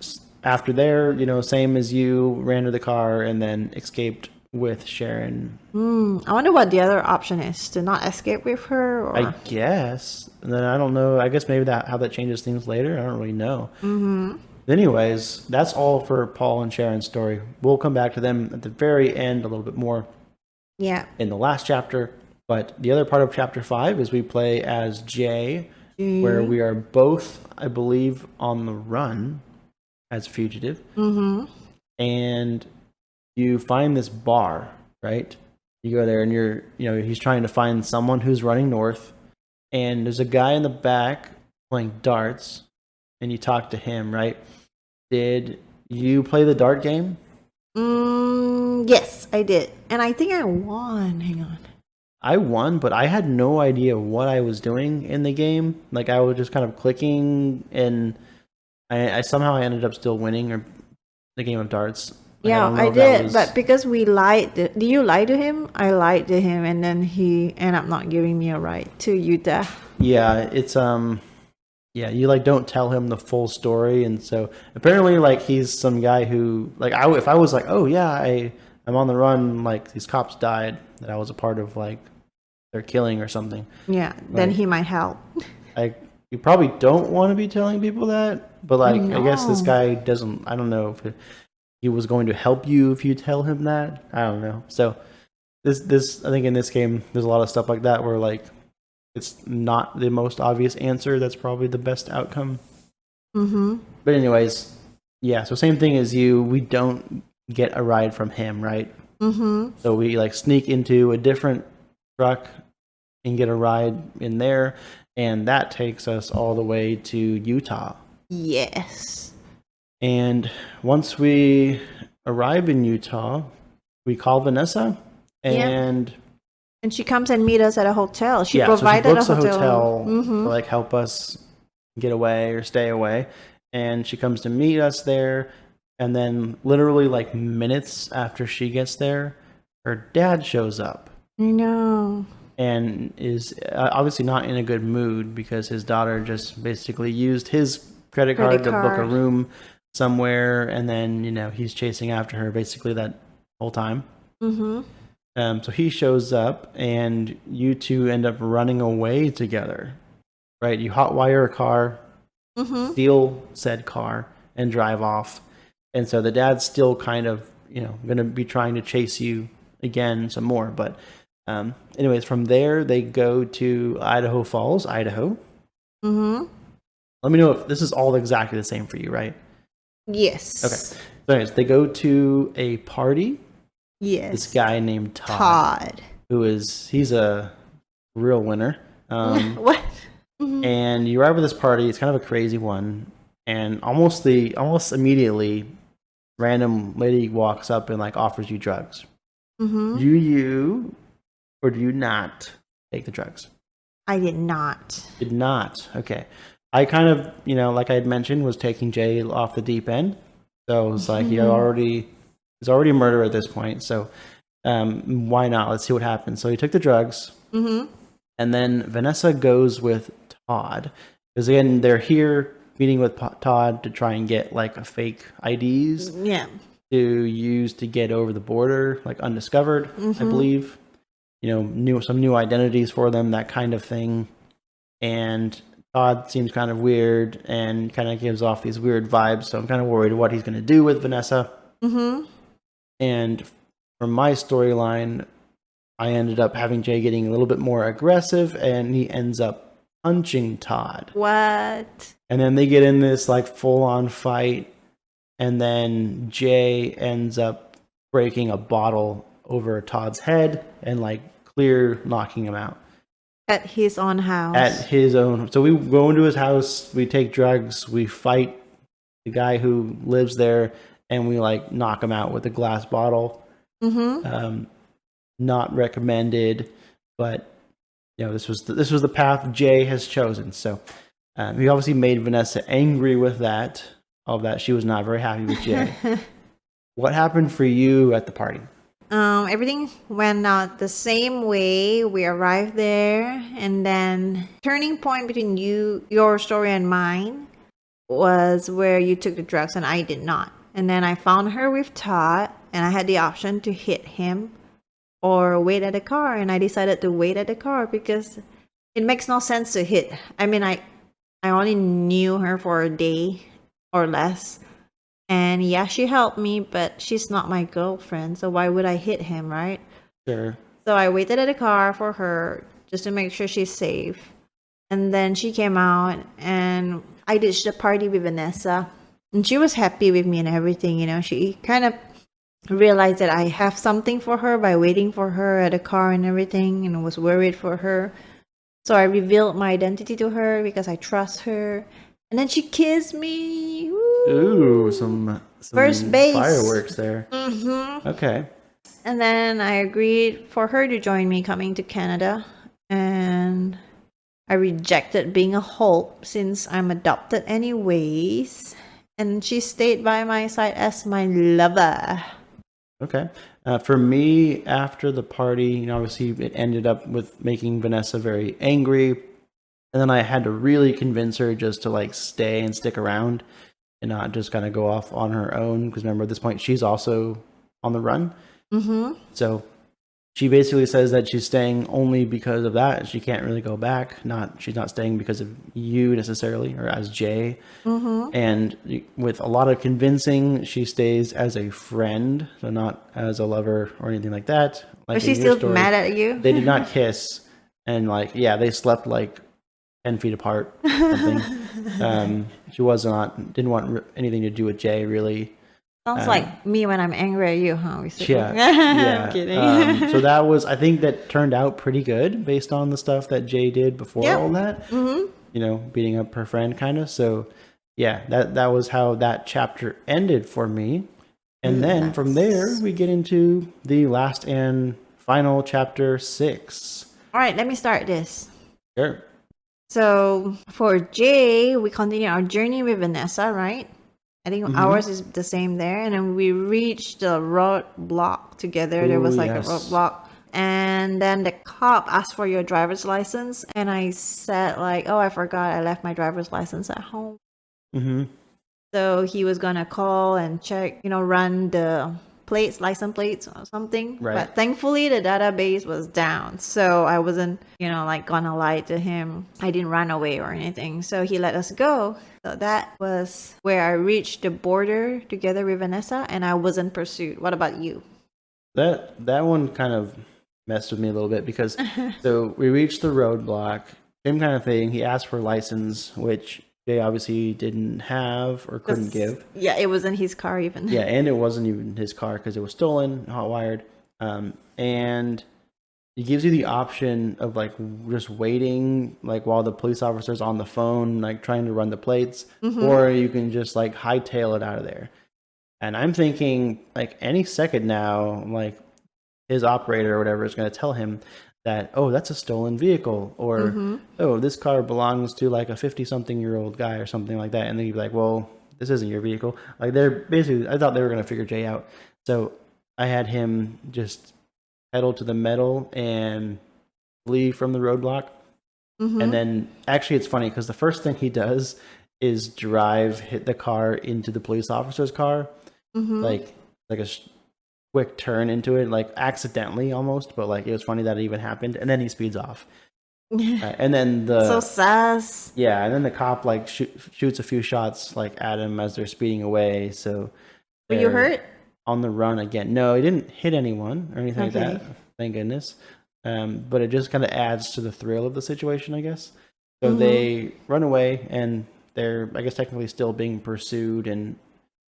after there, same as you, ran to the car and then escaped with Sharon. I wonder what the other option is, to not escape with her, or I guess. And then I don't know. I guess maybe how that changes things later. I don't really know. Anyways, that's all for Paul and Sharon's story. We'll come back to them at the very end a little bit more yeah. in the last chapter. But the other part of chapter 5 is we play as Jay, where we are both, I believe, on the run as a fugitive. And you find this bar, right? You go there and he's trying to find someone who's running north. And there's a guy in the back playing darts. And you talk to him, right? Did you play the dart game? Yes, I did. And I think I won. Hang on. I won, but I had no idea what I was doing in the game. Like, I was just kind of clicking, and I somehow ended up still winning or the game of darts. Like, Yeah, I did. But because we lied, did you lie to him? I lied to him, and then he ended up not giving me a ride to Utah. Yeah, it's yeah, you like don't tell him the full story, and so apparently like he's some guy who like if I was like, oh yeah, I'm on the run, like these cops died that I was a part of, like their killing or something. Yeah, then he might help. You probably don't want to be telling people that, but like No. I guess this guy doesn't. I don't know if he was going to help you if you tell him that. I don't know. So this I think in this game there's a lot of stuff like that where like it's not the most obvious answer. That's probably the best outcome. But anyways, yeah. So same thing as you. We don't get a ride from him, right? So we like sneak into a different truck and get a ride in there, and that takes us all the way to Utah. Yes. And once we arrive in Utah, we call Vanessa, and she comes and meet us at a hotel. She so provided she books a hotel, to like help us get away or stay away, and she comes to meet us there. And then literally like minutes after she gets there, her dad shows up. I know. And is obviously not in a good mood because his daughter just basically used his credit card to book a room somewhere, and then he's chasing after her basically that whole time. So he shows up, and you two end up running away together, right? You hotwire a car, steal said car, and drive off. And so the dad's still kind of going to be trying to chase you again some more. But anyways, from there they go to Idaho Falls, Idaho. Let me know if this is all exactly the same for you, right? Yes. Okay. So anyways, they go to a party. Yes. This guy named Todd. He's a real winner. What? And you arrive at this party. It's kind of a crazy one. And almost immediately, random lady walks up and like offers you drugs. Do you or do you not take the drugs? I did not. Did not. Okay. I kind of, like I had mentioned, was taking Jay off the deep end. So it was like he's already a murderer at this point. So why not? Let's see what happens. So he took the drugs. And then Vanessa goes with Todd. Because again, they're here meeting with Todd to try and get like a fake IDs to use to get over the border, like undiscovered, I believe. Some new identities for them, that kind of thing. And Todd seems kind of weird and kind of gives off these weird vibes. So I'm kind of worried what he's going to do with Vanessa. And from my storyline, I ended up having Jay getting a little bit more aggressive, and he ends up punching Todd. What? And then they get in this like full-on fight, and then Jay ends up breaking a bottle over Todd's head and like clear knocking him out. At his own house. At his own. So we go into his house, we take drugs, we fight the guy who lives there, and we like knock him out with a glass bottle. Not recommended, but this was the path Jay has chosen. So we obviously made Vanessa angry with that. All of that, she was not very happy with Jay. What happened for you at the party? Everything went out the same way. We arrived there, and then turning point between your story and mine was where you took the drugs and I did not. And then I found her with Todd, and I had the option to hit him or wait at the car, and I decided to wait at the car because it makes no sense to hit. I mean, I only knew her for a day or less, and yeah, she helped me, but she's not my girlfriend, so why would I hit him, right? Sure. So I waited at the car for her just to make sure she's safe. And then she came out and I ditched the party with Vanessa. And she was happy with me and everything, you know. She kind of realized that I have something for her by waiting for her at the car and everything, and was worried for her. So I revealed my identity to her because I trust her. And then she kissed me. Woo! Ooh, some First base. fireworks there. Mm-hmm. Okay. And then I agreed for her to join me coming to Canada. And I rejected being a Hulk since I'm adopted anyways. And she stayed by my side as my lover. Okay. For me, after the party, you know, obviously it ended up with making Vanessa very angry. And then I had to really convince her just to like stay and stick around and not just kind of go off on her own. Because remember, at this point, she's also on the run. Mm-hmm. So she basically says that she's staying only because of that. She can't really go back. She's not staying because of you necessarily, or as Jay. Mm-hmm. And with a lot of convincing, she stays as a friend, so not as a lover or anything like that. Like Was she still mad at you? They did not kiss, and like they slept like 10 feet apart. Something. She didn't want anything to do with Jay really. Sounds like me when I'm angry at you, huh? Yeah. I'm kidding. So that was, I think that turned out pretty good based on the stuff that Jay did before all that. Mm-hmm. You know, beating up her friend kind of. So yeah, that was how that chapter ended for me. And then from there, we get into the last and final chapter 6. All right, let me start this. Sure. So for Jay, we continue our journey with Vanessa, right? I think ours is the same there. And then we reached the roadblock together. There was like a roadblock. And then the cop asked for your driver's license. And I said like, oh, I forgot I left my driver's license at home. Mm-hmm. So he was going to call and check, run the license plates or something. Right. But thankfully the database was down. So I wasn't, gonna lie to him. I didn't run away or anything. So he let us go. So that was where I reached the border together with Vanessa and I wasn't pursued. What about you? That one kind of messed with me a little bit because so we reached the roadblock, same kind of thing. He asked for a license, which Jay obviously didn't have or couldn't give. Yeah, it wasn't his car even. Yeah, and it wasn't even his car because it was stolen, hot-wired. And he gives you the option of like just waiting like while the police officer's on the phone like trying to run the plates, or you can just like hightail it out of there. And I'm thinking like any second now, like his operator or whatever is going to tell him that, oh, that's a stolen vehicle, or oh, this car belongs to like a 50-something-year-old guy or something like that. And then he'd be like, well, this isn't your vehicle. Like they're basically, I thought they were going to figure Jay out. So I had him just pedal to the metal and flee from the roadblock. And then actually it's funny because the first thing he does is hit the car into the police officer's car. Like a quick turn into it, like accidentally almost, but like it was funny that it even happened. And then he speeds off. And then so sass. Yeah, and then the cop like shoots a few shots like at him as they're speeding away. So were you hurt? On the run again. No, he didn't hit anyone or anything like that. Thank goodness. But it just kind of adds to the thrill of the situation, I guess. So they run away and they're, I guess, technically still being pursued. And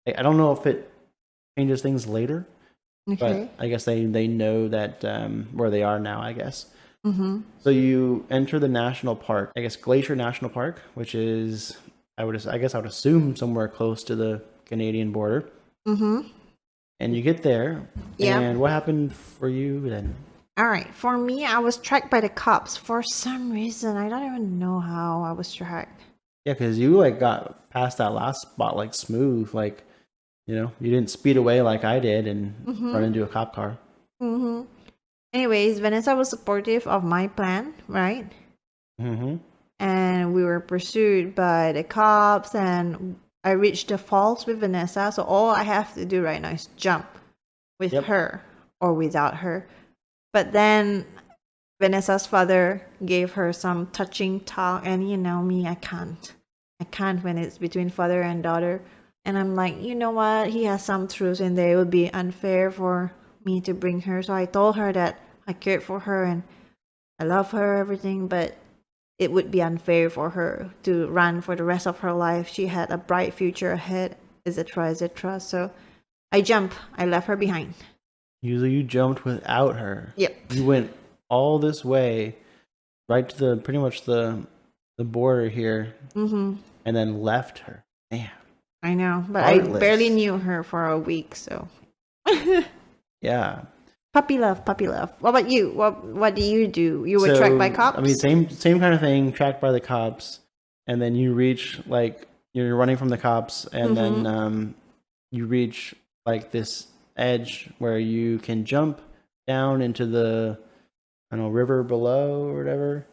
I don't know if it changes things later, but I guess they know that where they are now, I guess. So you enter the national park, I guess Glacier National Park, which is, I would assume somewhere close to the Canadian border. And you get there. And what happened for you then? All right. For me, I was tracked by the cops for some reason. I don't even know how I was tracked. Yeah, because you like got past that last spot like smooth. Like, you didn't speed away like I did and run into a cop car. Anyways, Vanessa was supportive of my plan, right? and we were pursued by the cops, and I reached the falls with Vanessa. So all I have to do right now is jump with Yep. her or without her. But then Vanessa's father gave her some touching talk, and you know me, I can't. I can't when it's between father and daughter. And I'm like, you know what? He has some truths in there. It would be unfair for me to bring her. So I told her that I cared for her and I love her, everything, but it would be unfair for her to run for the rest of her life. She had a bright future ahead, etc., etc. So I jumped. I left her behind. Usually you jumped without her. Yep. You went all this way, right to the pretty much the border here, Mm-hmm. and then left her. Man. I know, but Heartless. I barely knew her for a week, so. Yeah. Puppy love, puppy love. What about you? What do? You were So, tracked by cops? I mean, same kind of thing. Tracked by the cops, and then you reach like you're running from the cops, and then you reach like this edge where you can jump down into the river below or whatever,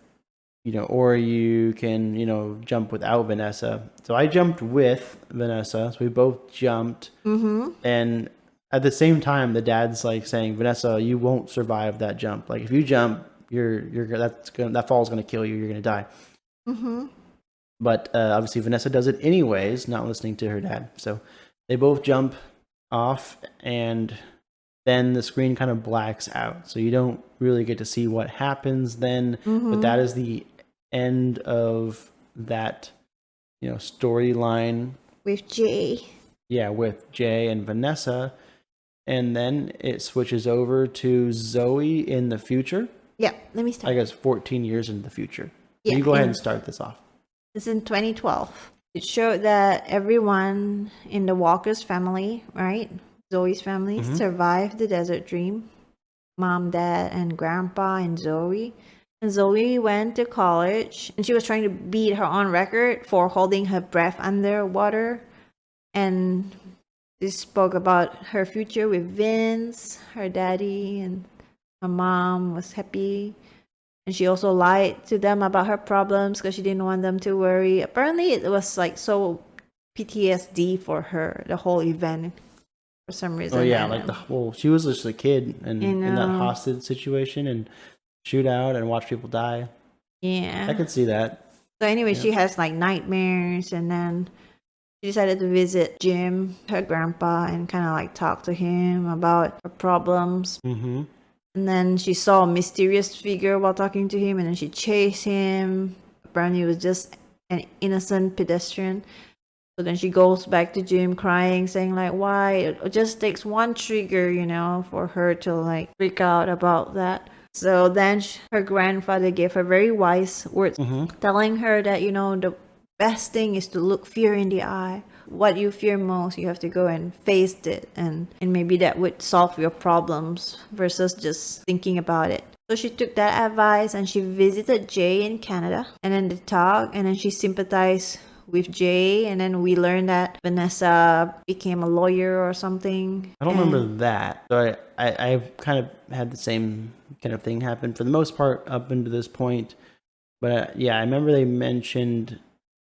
or you can jump without Vanessa. So I jumped with Vanessa, so we both jumped, and at the same time the dad's like saying, Vanessa, you won't survive that jump. Like if you jump, that fall's gonna kill you. You're gonna die. But obviously Vanessa does it anyways, not listening to her dad. So they both jump off, and then the screen kind of blacks out, so you don't really get to see what happens then. But that is the end of that storyline With Jay. with Jay and Vanessa. And then it switches over to Zoe in the future. Yeah, let me start. I guess 14 years into the future. Yeah, You go ahead and start this off. It's in 2012. It showed that everyone in the Walker's family, right? Zoe's family, survived the desert dream. Mom, dad, and grandpa, and Zoe. And Zoe went to college, and she was trying to beat her own record for holding her breath underwater. And she spoke about her future with Vince, her daddy, and her mom was happy. And she also lied to them about her problems because she didn't want them to worry. Apparently, it was like so PTSD for her, the whole event, for some reason. Oh yeah, like she was just a kid and in that hostage situation and shoot out and watch people die. Yeah, I could see that. So anyway, she has like nightmares, and then she decided to visit Jim, her grandpa, and kind of like talk to him about her problems. And then she saw a mysterious figure while talking to him, and then she chased him. Apparently, it was just an innocent pedestrian. So then she goes back to Jim crying, saying like, why? It just takes one trigger, for her to like freak out about that. So then her grandfather gave her very wise words, telling her that, the best thing is to look fear in the eye. What you fear most, you have to go and face it. And maybe that would solve your problems versus just thinking about it. So she took that advice and she visited Jay in Canada. And then they talked, and then she sympathized with Jay. And then we learned that Vanessa became a lawyer or something. I don't remember that. So I kind of had the same kind of thing happen for the most part up into this point. But yeah, I remember they mentioned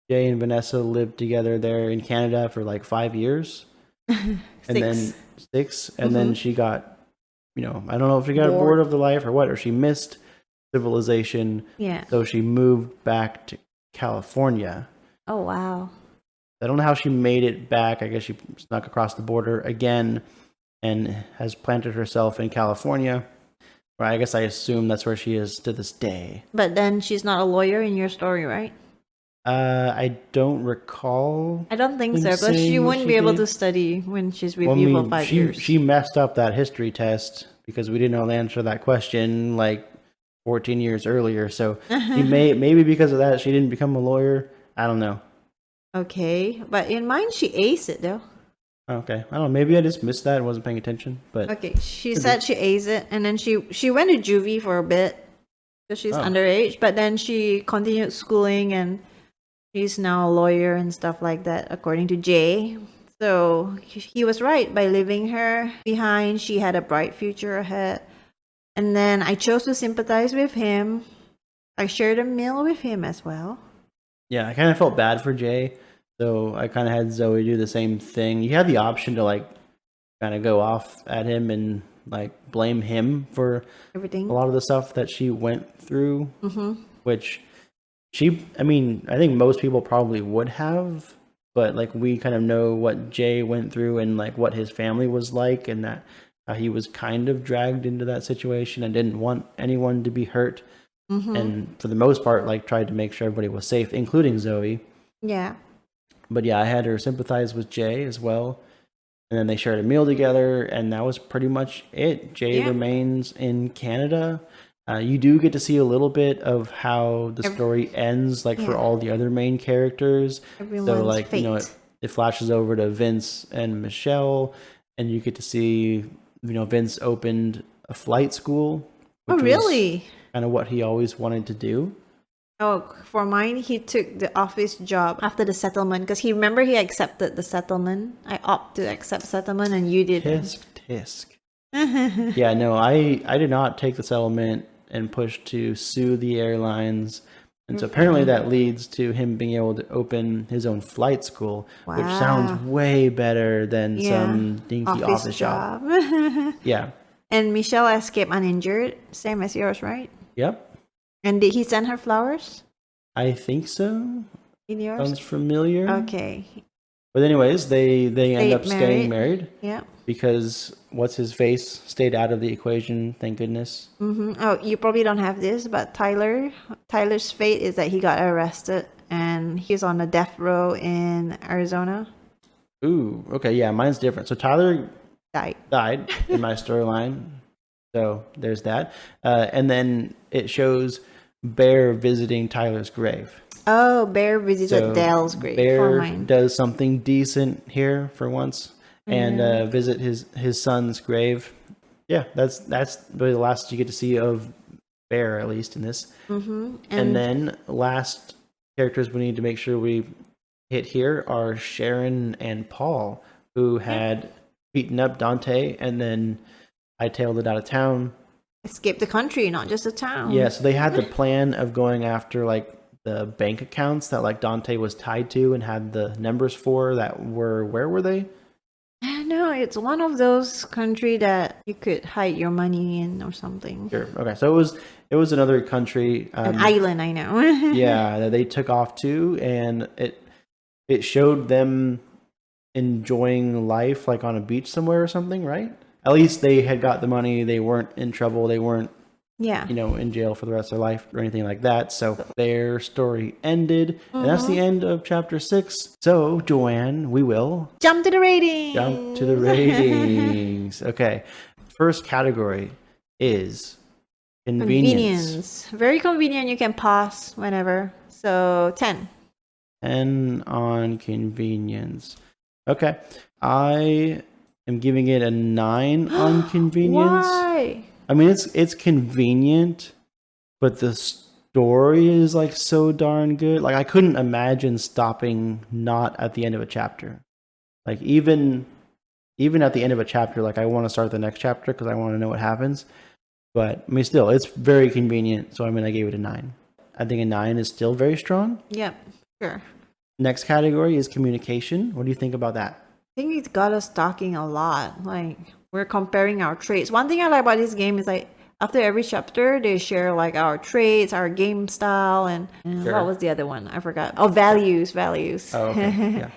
Jay and Vanessa lived together there in Canada for like 5 years. And then 6. And then she got, I don't know if she got bored of the life or what, or she missed civilization. Yeah. So she moved back to California. Oh, wow. I don't know how she made it back. I guess she snuck across the border again and has planted herself in California. Or I guess I assume that's where she is to this day. But then she's not a lawyer in your story, right? I don't recall. I don't think so, because she wouldn't be able to study when she's with you for 5 years. She messed up that history test because we didn't know the answer to that question like 14 years earlier. So maybe because of that, she didn't become a lawyer. I don't know. Okay, but in mine, she aced it though. Okay, I don't know. Maybe I just missed that and wasn't paying attention. But okay, she said she aced it, and then she went to juvie for a bit because she's underage. But then she continued schooling, and she's now a lawyer and stuff like that, according to Jay. So he was right. By leaving her behind, she had a bright future ahead. And then I chose to sympathize with him I shared a meal with him as well. Yeah, I kind of felt bad for Jay, so I kind of had Zoe do the same thing. You had the option to like kind of go off at him and like blame him for Everything. a lot of the stuff that she went through, Mm-hmm. which I mean, I think most people probably would have, but like we kind of know what Jay went through and like what his family was like, and that he was kind of dragged into that situation and didn't want anyone to be hurt. Mm-hmm. And for the most part, like tried to make sure everybody was safe, including Zoe. Yeah. But yeah, I had her sympathize with Jay as well. And then they shared a meal together, and that was pretty much it. Jay remains in Canada. You do get to see a little bit of how the story ends, like for all the other main characters. So, like, fate. you know, it flashes over to Vince and Michelle, and you get to see, you know, Vince opened a flight school. Oh, really? Kind of what he always wanted to do. Oh, for mine, he took the office job after the settlement because he accepted the settlement. I opt to accept settlement and you didn't. Tisk. Yeah, no, I did not take the settlement and push to sue the airlines. And so apparently that leads to him being able to open his own flight school, which sounds way better than some dinky office job. Yeah. And Michelle escaped uninjured, same as yours, right? Yep. And did he send her flowers? I think so. In yours? Sounds familiar. Okay. But anyways, they end up staying married. Yeah. Because what's his face stayed out of the equation, thank goodness. Mm-hmm. Oh, you probably don't have this, but Tyler's fate is that he got arrested and he's on a death row in Arizona. Ooh, okay, yeah, mine's different. So Tyler died in my storyline. So there's that. And then it shows Bear visiting Tyler's grave. Oh, Bear visited Dale's grave. Bear does something decent here for once. And visit his son's grave. Yeah, that's really the last you get to see of Bear, at least in this. Mm-hmm. And then last characters we need to make sure we hit here are Sharon and Paul, who had beaten up Dante and then hightailed it out of town. Escape the country, not just the town. Yeah, so they had the plan of going after like the bank accounts that like Dante was tied to and had the numbers for that were, where were they? No, it's one of those country that you could hide your money in or something. Sure. Okay. So it was another country. An island, I know. Yeah, that they took off to, and it showed them enjoying life like on a beach somewhere or something, right? At least they had got the money. They weren't in trouble. They weren't in jail for the rest of their life or anything like that. So their story ended. And that's the end of chapter 6. So, Joanne, we will jump to the ratings. Okay. First category is convenience. Very convenient. You can pause whenever. So 10. 10 on convenience. Okay. I am giving it a 9 on convenience. Why? I mean, it's convenient, but the story is like so darn good. Like I couldn't imagine stopping not at the end of a chapter. Like even at the end of a chapter, like I want to start the next chapter because I want to know what happens. But I mean, still, it's very convenient. So I mean, I gave it a 9. I think a 9 is still very strong. Yep, sure. Next category is communication. What do you think about that? I think it's got us talking a lot. Like we're comparing our traits. One thing I like about this game is like after every chapter they share like our traits, our game style, and what was the other one? I forgot. Oh, values. Oh, okay. Yeah.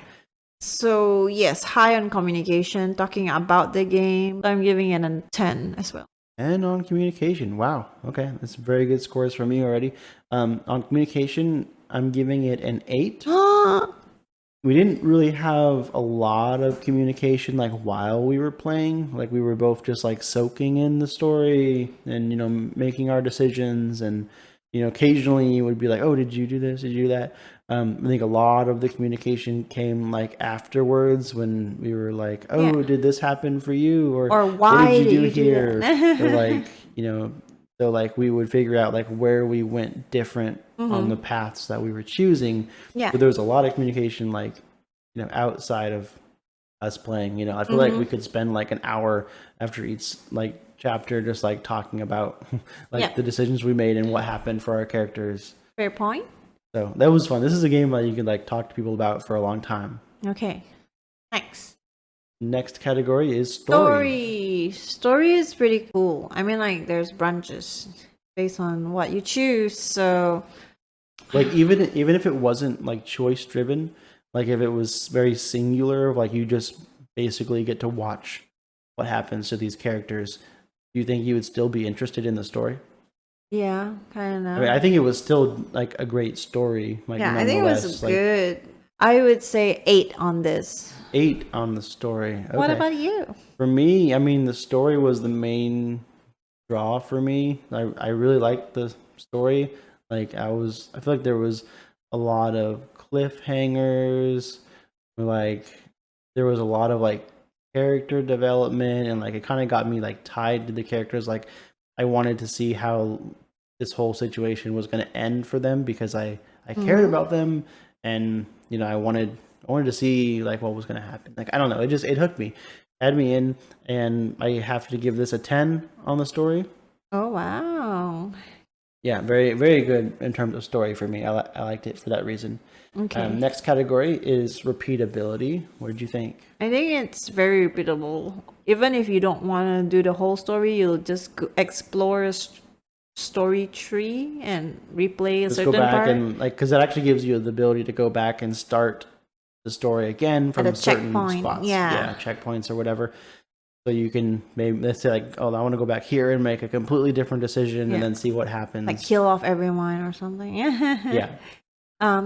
So yes, high on communication, talking about the game. I'm giving it a 10 as well. And on communication, wow. Okay, that's very good scores for me already. On communication, I'm giving it an 8. We didn't really have a lot of communication like while we were playing. Like we were both just like soaking in the story and, you know, making our decisions. And, you know, occasionally you would be like, oh, did you do this? Did you do that? I think a lot of the communication came like afterwards when we were like, oh, did this happen for you? Or why what did you do here? Or like, you know, so like we would figure out like where we went different on the paths that we were choosing. Yeah. But there was a lot of communication like, you know, outside of us playing. You know, I feel like we could spend like an hour after each like chapter just like talking about like Yeah. the decisions we made and what happened for our characters. Fair point. So that was fun. This is a game that you could like talk to people about for a long time. Okay. Next. Next category is story. Story is pretty cool. I mean, like, there's branches based on what you choose. So, Like even if it wasn't like choice driven, like if it was very singular, like you just basically get to watch what happens to these characters, do you think you would still be interested in the story? yeah, kind of. I mean, I think it was still like a great story. Like, Yeah, I think it was nonetheless, like, good. I would say 8 on this. 8 on the story. Okay. What about you? For me, I mean, the story was the main draw for me. I really liked the story. Like I feel like there was a lot of cliffhangers. Like there was a lot of like character development, and like it kind of got me like tied to the characters. Like I wanted to see how this whole situation was going to end for them because I cared about them, and you know I wanted to see like what was going to happen. Like I don't know, it hooked me, had me in, and I have to give this a 10 on the story. Oh, wow. Yeah, very very good in terms of story for me. I liked it for that reason. Okay. Next category is repeatability. What did you think? I think it's very repeatable. Even if you don't want to do the whole story, you'll just explore a story tree and replay a Let's certain go back part. and like because it actually gives you the ability to go back and start the story again from At a certain checkpoint, spots. yeah. Checkpoints or whatever. So you can maybe let's say like, oh, I want to go back here and make a completely different decision and then see what happens. Like kill off everyone or something. Yeah.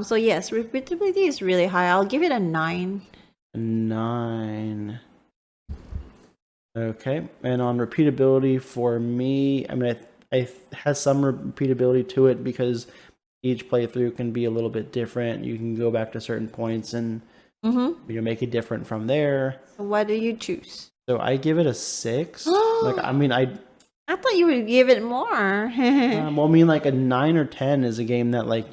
So yes, repeatability is really high. I'll give it a 9. 9. Okay, and on repeatability for me, I mean, it has some repeatability to it because each playthrough can be a little bit different. You can go back to certain points and make it different from there. So what do you choose? So I give it a 6. Like, I mean, I thought you would give it more. well, I mean, like a 9 or 10 is a game that like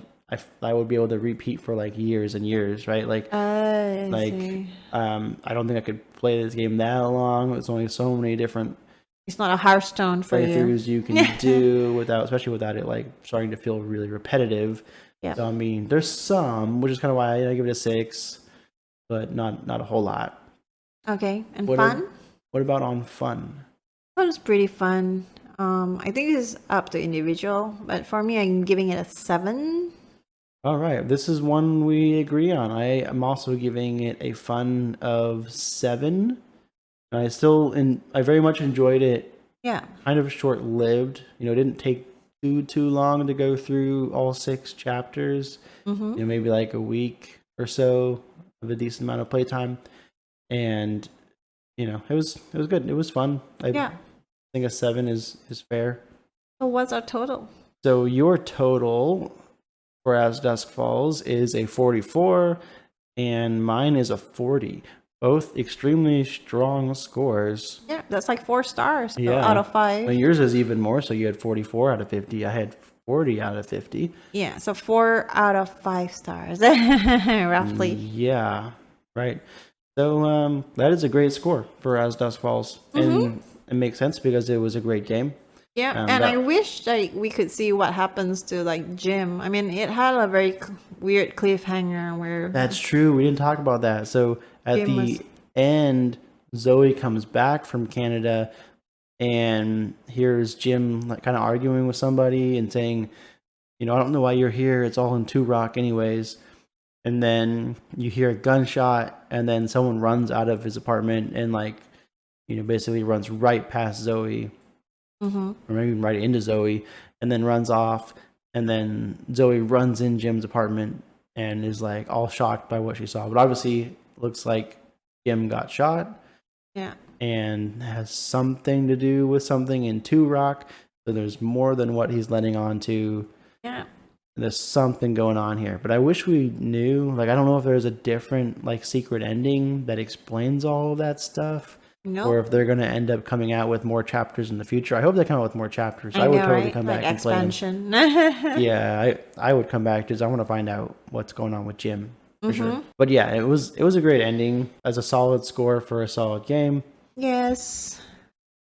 I would be able to repeat for like years and years, right? Like, I see. I don't think I could play this game that long. There's only so many different It's not a Hearthstone for you. playthroughs you can do especially without it like starting to feel really repetitive. Yeah. So I mean, there's some, which is kind of why I give it a 6, but not a whole lot. Okay, and fun? What about on fun? Fun is pretty fun. I think it's up to individual, but for me, I'm giving it a 7. All right, this is one we agree on. I am also giving it a fun of 7. I very much enjoyed it. Yeah. Kind of short-lived. You know, it didn't take too long to go through all 6 chapters. You know, maybe like a week or so of a decent amount of playtime, and you know, it was good. It was fun. I think a 7 is fair. So what's our total? So your total for As Dusk Falls is a 44, and mine is a 40. Both extremely strong scores. Yeah, that's like 4 stars Yeah. out of 5. Well, yours is even more. So you had 44 out of 50. I had 40 out of 50. Yeah, so 4 out of 5 stars, roughly. Yeah, right. So that is a great score for As Dusk Falls, and it makes sense because it was a great game. Yeah, and I wish like we could see what happens to like Jim. I mean, it had a very weird cliffhanger where That's true. We didn't talk about that. So at the end, Zoe comes back from Canada and hears Jim like kind of arguing with somebody and saying, you know, I don't know why you're here. It's all in Two Rock anyways. And then you hear a gunshot, and then someone runs out of his apartment and like, you know, basically runs right past Zoe. Or maybe right into Zoe, and then runs off, and then Zoe runs in Jim's apartment and is like all shocked by what she saw. But obviously looks like Jim got shot. Yeah. And has something to do with something in Two Rock. So there's more than what he's letting on to. Yeah. There's something going on here. But I wish we knew. Like, I don't know if there's a different like secret ending that explains all of that stuff. No. Or if they're going to end up coming out with more chapters in the future. I hope they come out with more chapters. I would know, totally right? come like back expansion. and play them. Yeah, I would come back because I want to find out what's going on with Jim for sure. But yeah, it was a great ending as a solid score for a solid game. Yes.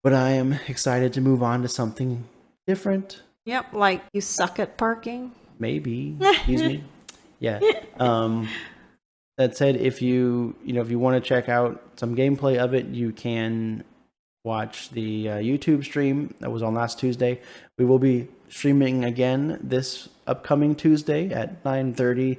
But I am excited to move on to something different. Yep, like you suck at parking. Maybe. Excuse me. Yeah. That said, if you want to check out some gameplay of it, you can watch the YouTube stream that was on last Tuesday. We will be streaming again this upcoming Tuesday at 9:30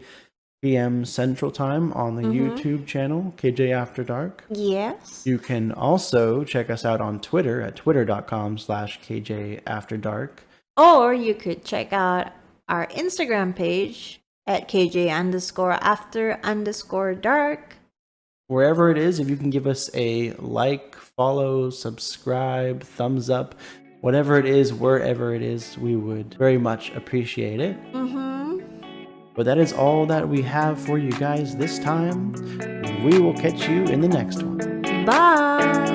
p.m. Central Time on the YouTube channel, KJ After Dark. Yes. You can also check us out on Twitter at twitter.com/KJ After Dark. Or you could check out our Instagram page at KJ_after_dark. Wherever it is, if you can give us a like, follow, subscribe, thumbs up, whatever it is, wherever it is, we would very much appreciate it. But that is all that we have for you guys this time. We will catch you in the next one. Bye.